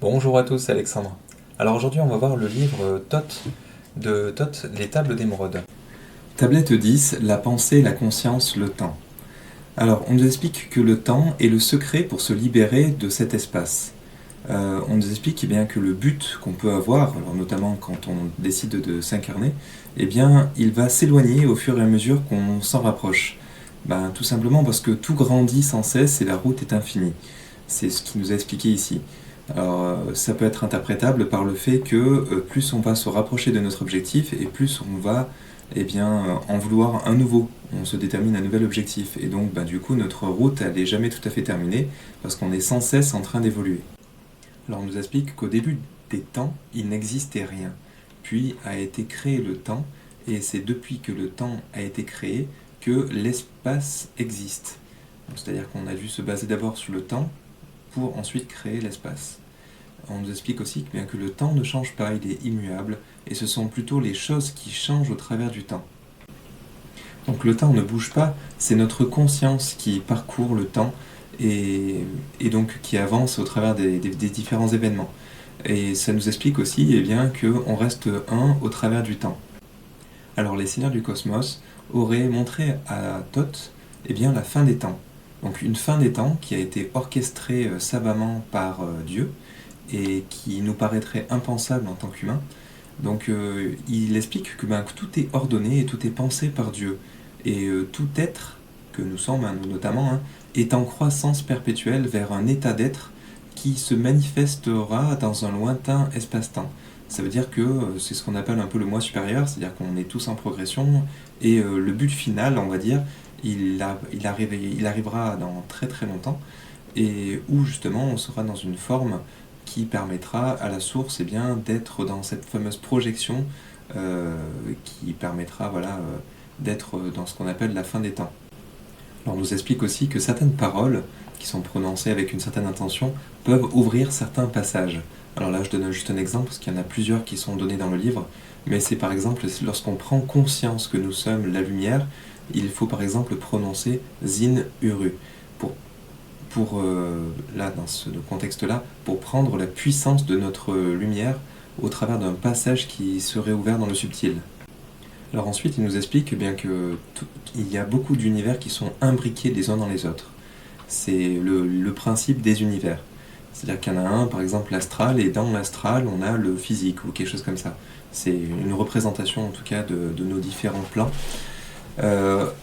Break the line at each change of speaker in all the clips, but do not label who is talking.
Bonjour à tous, c'est Alexandre. Alors aujourd'hui on va voir le livre Thoth de Thoth, Les Tables d'Émeraude. Tablette 10, la pensée, la conscience, le temps. Alors on nous explique que le temps est le secret pour se libérer de cet espace. On nous explique bien que le but qu'on peut avoir, alors notamment quand on décide de s'incarner, bien il va s'éloigner au fur et à mesure qu'on s'en rapproche. Tout simplement parce que tout grandit sans cesse et la route est infinie. C'est ce qui nous est expliqué ici. Alors, ça peut être interprétable par le fait que plus on va se rapprocher de notre objectif et plus on va en vouloir un nouveau. On se détermine un nouvel objectif. Et donc, du coup, notre route, elle n'est jamais tout à fait terminée parce qu'on est sans cesse en train d'évoluer. Alors, on nous explique qu'au début des temps, il n'existait rien. Puis a été créé le temps, et c'est depuis que le temps a été créé que l'espace existe. C'est-à-dire qu'on a dû se baser d'abord sur le temps pour ensuite créer l'espace. On nous explique aussi que le temps ne change pas, il est immuable, et ce sont plutôt les choses qui changent au travers du temps. Donc le temps ne bouge pas, c'est notre conscience qui parcourt le temps et donc qui avance au travers des différents événements. Et ça nous explique aussi qu'on reste un au travers du temps. Alors les seigneurs du cosmos auraient montré à Thoth la fin des temps. Donc une fin des temps qui a été orchestrée savamment par Dieu et qui nous paraîtrait impensable en tant qu'humain. Donc il explique que tout est ordonné et tout est pensé par Dieu. Et tout être, que nous sommes nous notamment, est en croissance perpétuelle vers un état d'être qui se manifestera dans un lointain espace-temps. Ça veut dire que c'est ce qu'on appelle un peu le moi supérieur, c'est-à-dire qu'on est tous en progression, et le but final, on va dire, il arrivera dans très très longtemps, et où justement on sera dans une forme qui permettra à la source d'être dans cette fameuse projection qui permettra d'être dans ce qu'on appelle la fin des temps. Alors on nous explique aussi que certaines paroles qui sont prononcées avec une certaine intention peuvent ouvrir certains passages. Alors là je donne juste un exemple parce qu'il y en a plusieurs qui sont donnés dans le livre, mais c'est par exemple lorsqu'on prend conscience que nous sommes la lumière, il faut par exemple prononcer Zin Uru là, dans ce contexte-là, pour prendre la puissance de notre lumière au travers d'un passage qui serait ouvert dans le subtil. Alors ensuite, il nous explique qu'il y a beaucoup d'univers qui sont imbriqués les uns dans les autres. C'est le principe des univers. C'est-à-dire qu'il y en a un, par exemple l'astral, et dans l'astral, on a le physique ou quelque chose comme ça. C'est une représentation en tout cas de nos différents plans.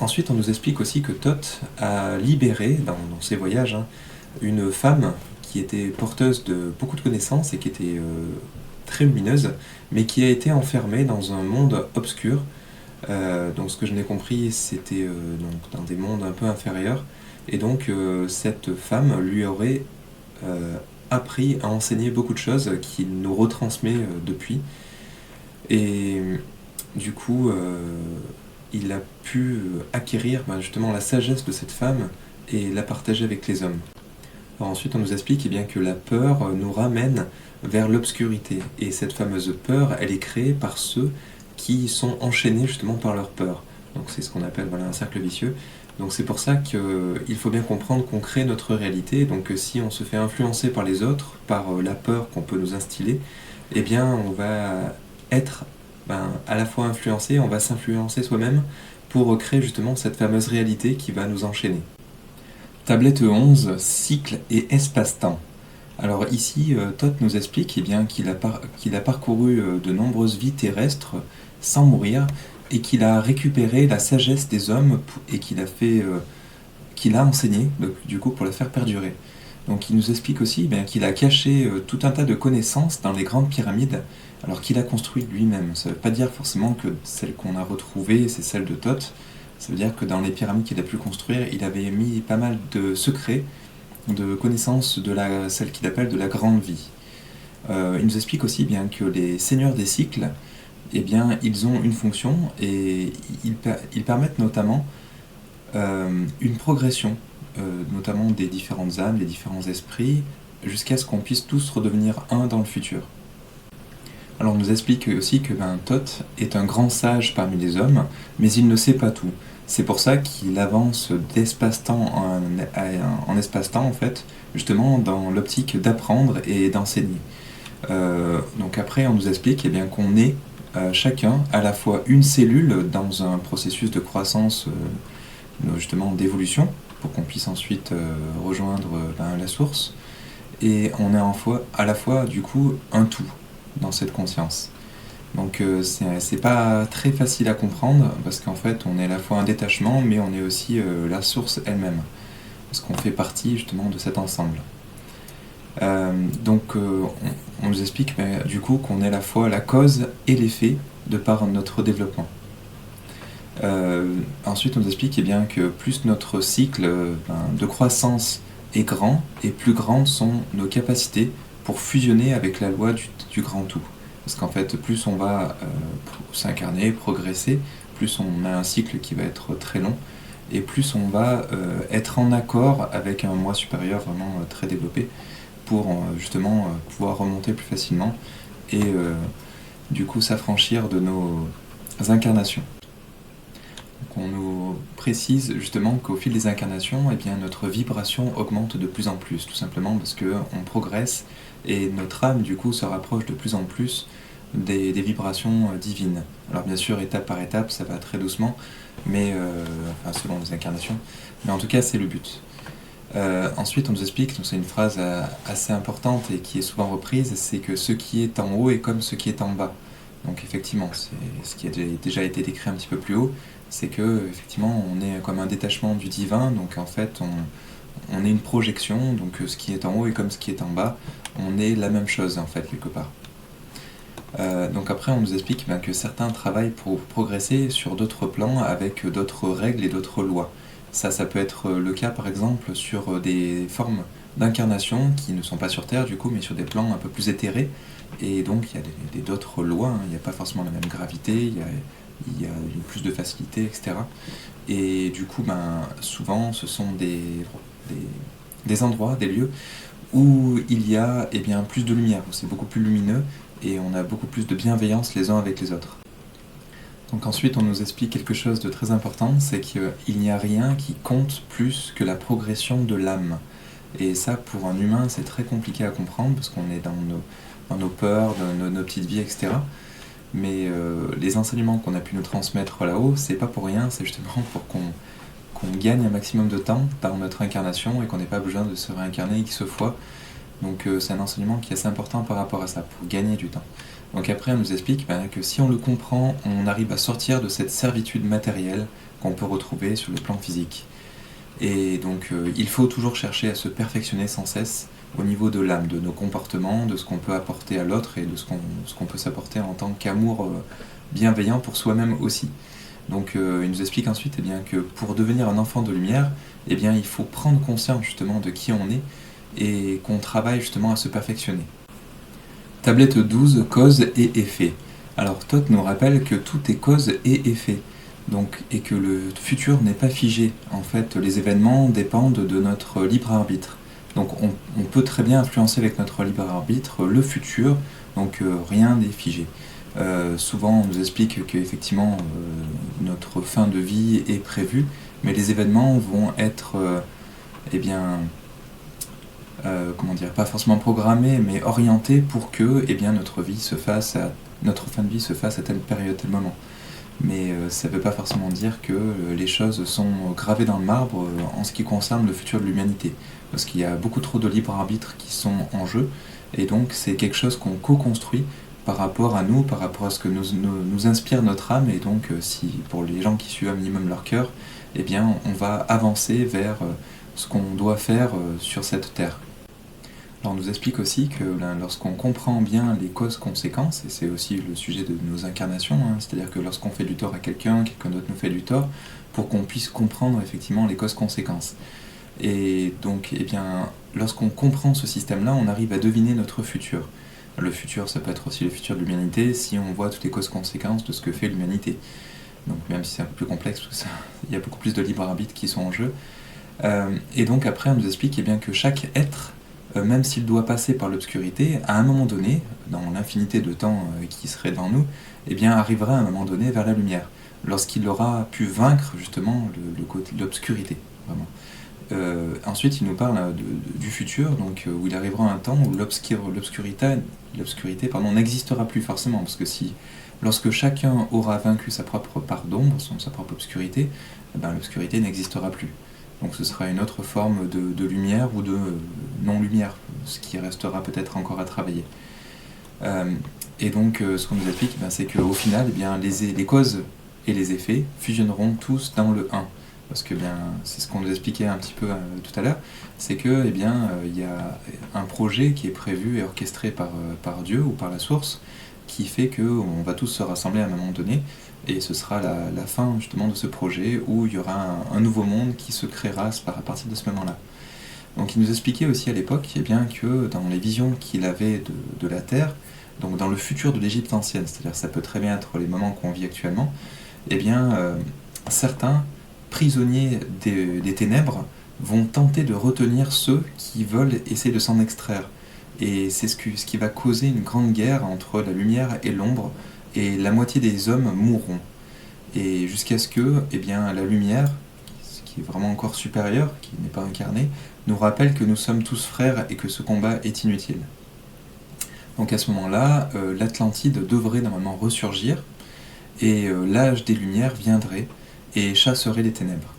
Ensuite, on nous explique aussi que Thoth a libéré, dans ses voyages, une femme qui était porteuse de beaucoup de connaissances et qui était très lumineuse, mais qui a été enfermée dans un monde obscur. Donc ce que je n'ai compris, c'était dans des mondes un peu inférieurs. Et donc cette femme lui aurait appris à enseigner beaucoup de choses qu'il nous retransmet depuis. Et du coup, il a pu acquérir justement la sagesse de cette femme et la partager avec les hommes. Alors ensuite, on nous explique que la peur nous ramène vers l'obscurité. Et cette fameuse peur, elle est créée par ceux qui sont enchaînés justement par leur peur. Donc c'est ce qu'on appelle un cercle vicieux. Donc c'est pour ça qu'il faut bien comprendre qu'on crée notre réalité. Donc si on se fait influencer par les autres, par la peur qu'on peut nous instiller, on va être à la fois influencé, on va s'influencer soi-même pour créer justement cette fameuse réalité qui va nous enchaîner. Tablette 11, cycle et espace-temps. Alors ici, Thoth nous explique qu'il a parcouru de nombreuses vies terrestres sans mourir et qu'il a récupéré la sagesse des hommes et qu'il a enseigné du coup pour la faire perdurer. Donc il nous explique aussi qu'il a caché tout un tas de connaissances dans les grandes pyramides, alors qu'il a construit lui-même. Ça ne veut pas dire forcément que celles qu'on a retrouvées, c'est celles de Thoth. Ça veut dire que dans les pyramides qu'il a pu construire, il avait mis pas mal de secrets, de connaissances de celle qu'il appelle de la grande vie. Il nous explique aussi que les seigneurs des cycles, ils ont une fonction et ils permettent notamment une progression, notamment des différentes âmes, des différents esprits, jusqu'à ce qu'on puisse tous redevenir un dans le futur. Alors on nous explique aussi que Thoth est un grand sage parmi les hommes, mais il ne sait pas tout. C'est pour ça qu'il avance d'espace-temps en espace-temps, en fait, justement dans l'optique d'apprendre et d'enseigner. Donc après, on nous explique qu'on est chacun à la fois une cellule dans un processus de croissance, justement d'évolution, pour qu'on puisse ensuite rejoindre la source, et on est à la fois du coup un tout dans cette conscience. Donc c'est pas très facile à comprendre, parce qu'en fait on est à la fois un détachement, mais on est aussi la source elle-même, parce qu'on fait partie justement de cet ensemble. Donc on nous explique du coup qu'on est à la fois la cause et l'effet de par notre développement. Ensuite on nous explique que plus notre cycle de croissance est grand, et plus grandes sont nos capacités pour fusionner avec la loi du grand tout. Parce qu'en fait, plus on va s'incarner, progresser, plus on a un cycle qui va être très long, et plus on va être en accord avec un moi supérieur vraiment très développé, pour justement pouvoir remonter plus facilement, et du coup s'affranchir de nos incarnations. Donc on nous précise justement qu'au fil des incarnations, notre vibration augmente de plus en plus, tout simplement parce qu'on progresse, et notre âme du coup se rapproche de plus en plus des vibrations divines. Alors bien sûr, étape par étape, ça va très doucement, mais selon les incarnations, mais en tout cas c'est le but. Ensuite on nous explique, donc c'est une phrase assez importante et qui est souvent reprise, c'est que ce qui est en haut est comme ce qui est en bas. Donc effectivement, c'est ce qui a déjà été décrit un petit peu plus haut, c'est que effectivement on est comme un détachement du divin, donc en fait on est une projection, donc ce qui est en haut est comme ce qui est en bas, on est la même chose en fait quelque part. Donc après on nous explique que certains travaillent pour progresser sur d'autres plans avec d'autres règles et d'autres lois. Ça peut être le cas par exemple sur des formes d'incarnation qui ne sont pas sur Terre du coup, mais sur des plans un peu plus éthérés, et donc il y a d'autres lois, il n'y a pas forcément la même gravité, il y a plus de facilité, etc. Et du coup souvent ce sont des endroits, des lieux où il y a plus de lumière, où c'est beaucoup plus lumineux, et on a beaucoup plus de bienveillance les uns avec les autres. Donc ensuite on nous explique quelque chose de très important, c'est qu'il n'y a rien qui compte plus que la progression de l'âme. Et ça, pour un humain, c'est très compliqué à comprendre, parce qu'on est dans nos peurs, dans nos petites vies, etc. Mais les enseignements qu'on a pu nous transmettre là-haut, c'est pas pour rien, c'est justement pour qu'on gagne un maximum de temps dans notre incarnation, et qu'on n'ait pas besoin de se réincarner X fois. Donc c'est un enseignement qui est assez important par rapport à ça, pour gagner du temps. Donc après on nous explique que si on le comprend, on arrive à sortir de cette servitude matérielle qu'on peut retrouver sur le plan physique. Et donc il faut toujours chercher à se perfectionner sans cesse au niveau de l'âme, de nos comportements, de ce qu'on peut apporter à l'autre, et de ce qu'on peut s'apporter en tant qu'amour bienveillant pour soi-même aussi. Donc il nous explique ensuite que pour devenir un enfant de lumière, il faut prendre conscience justement de qui on est, et qu'on travaille justement à se perfectionner. Tablette 12, cause et effet. Alors Thoth nous rappelle que tout est cause et effet, et que le futur n'est pas figé. En fait, les événements dépendent de notre libre arbitre. Donc on peut très bien influencer avec notre libre arbitre le futur, donc rien n'est figé. Souvent on nous explique qu'effectivement notre fin de vie est prévue, mais les événements vont être pas forcément programmé, mais orienté pour que notre fin de vie se fasse à telle période, tel moment. Mais ça ne veut pas forcément dire que les choses sont gravées dans le marbre en ce qui concerne le futur de l'humanité. Parce qu'il y a beaucoup trop de libre arbitre qui sont en jeu, et donc c'est quelque chose qu'on co-construit par rapport à nous, par rapport à ce que nous inspire notre âme, et donc si pour les gens qui suivent un minimum leur cœur, on va avancer vers ce qu'on doit faire sur cette terre. Alors on nous explique aussi que lorsqu'on comprend bien les causes-conséquences, et c'est aussi le sujet de nos incarnations, c'est-à-dire que lorsqu'on fait du tort à quelqu'un d'autre nous fait du tort, pour qu'on puisse comprendre effectivement les causes-conséquences. Et donc, lorsqu'on comprend ce système-là, on arrive à deviner notre futur. Le futur, ça peut être aussi le futur de l'humanité, si on voit toutes les causes-conséquences de ce que fait l'humanité. Donc même si c'est un peu plus complexe, tout ça, il y a beaucoup plus de libre arbitre qui sont en jeu. Et donc après, on nous explique que chaque être même s'il doit passer par l'obscurité, à un moment donné, dans l'infinité de temps qui serait devant nous, eh bien arrivera à un moment donné vers la lumière, lorsqu'il aura pu vaincre justement l'obscurité, vraiment. Ensuite, il nous parle du futur, donc où il arrivera un temps où l'obscurité n'existera plus forcément, parce que lorsque chacun aura vaincu sa propre part d'ombre, sa propre obscurité, eh ben, l'obscurité n'existera plus. Donc ce sera une autre forme de lumière ou de non-lumière, ce qui restera peut-être encore à travailler. Et donc ce qu'on nous explique, ben, c'est qu'au final, eh bien, les causes et les effets fusionneront tous dans le un. Parce que bien, c'est ce qu'on nous expliquait un petit peu tout à l'heure, c'est que il y a un projet qui est prévu et orchestré par Dieu ou par la source, qui fait qu'on va tous se rassembler à un moment donné, et ce sera la fin justement de ce projet où il y aura un nouveau monde qui se créera à partir de ce moment-là. Donc il nous expliquait aussi à l'époque eh bien, que dans les visions qu'il avait de la Terre, donc dans le futur de l'Égypte ancienne, c'est-à-dire ça peut très bien être les moments qu'on vit actuellement, eh bien certains prisonniers des ténèbres vont tenter de retenir ceux qui veulent essayer de s'en extraire. Et c'est ce qui va causer une grande guerre entre la lumière et l'ombre, et la moitié des hommes mourront. Et jusqu'à ce que eh bien, la lumière, ce qui est vraiment encore supérieur, qui n'est pas incarnée, nous rappelle que nous sommes tous frères et que ce combat est inutile. Donc à ce moment-là, l'Atlantide devrait normalement ressurgir, et l'âge des Lumières viendrait et chasserait les ténèbres.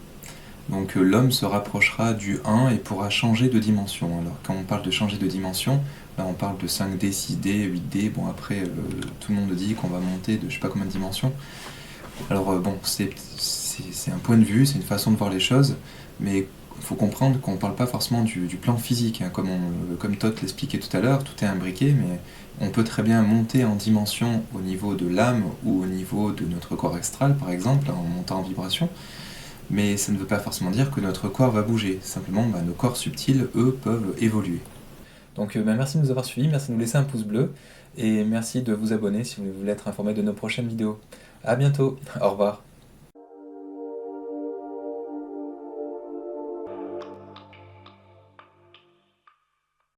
Donc l'homme se rapprochera du 1 et pourra changer de dimension. Alors quand on parle de changer de dimension, là on parle de 5D, 6D, 8D, bon après tout le monde dit qu'on va monter de je sais pas combien de dimensions. Alors bon, c'est un point de vue, c'est une façon de voir les choses, mais il faut comprendre qu'on ne parle pas forcément du plan physique, hein, comme Toth l'expliquait tout à l'heure, tout est imbriqué, mais on peut très bien monter en dimension au niveau de l'âme ou au niveau de notre corps astral, par exemple, en montant en vibration, mais ça ne veut pas forcément dire que notre corps va bouger, simplement nos corps subtils, eux, peuvent évoluer. Donc merci de nous avoir suivis, merci de nous laisser un pouce bleu, et merci de vous abonner si vous voulez être informé de nos prochaines vidéos. A bientôt, au revoir.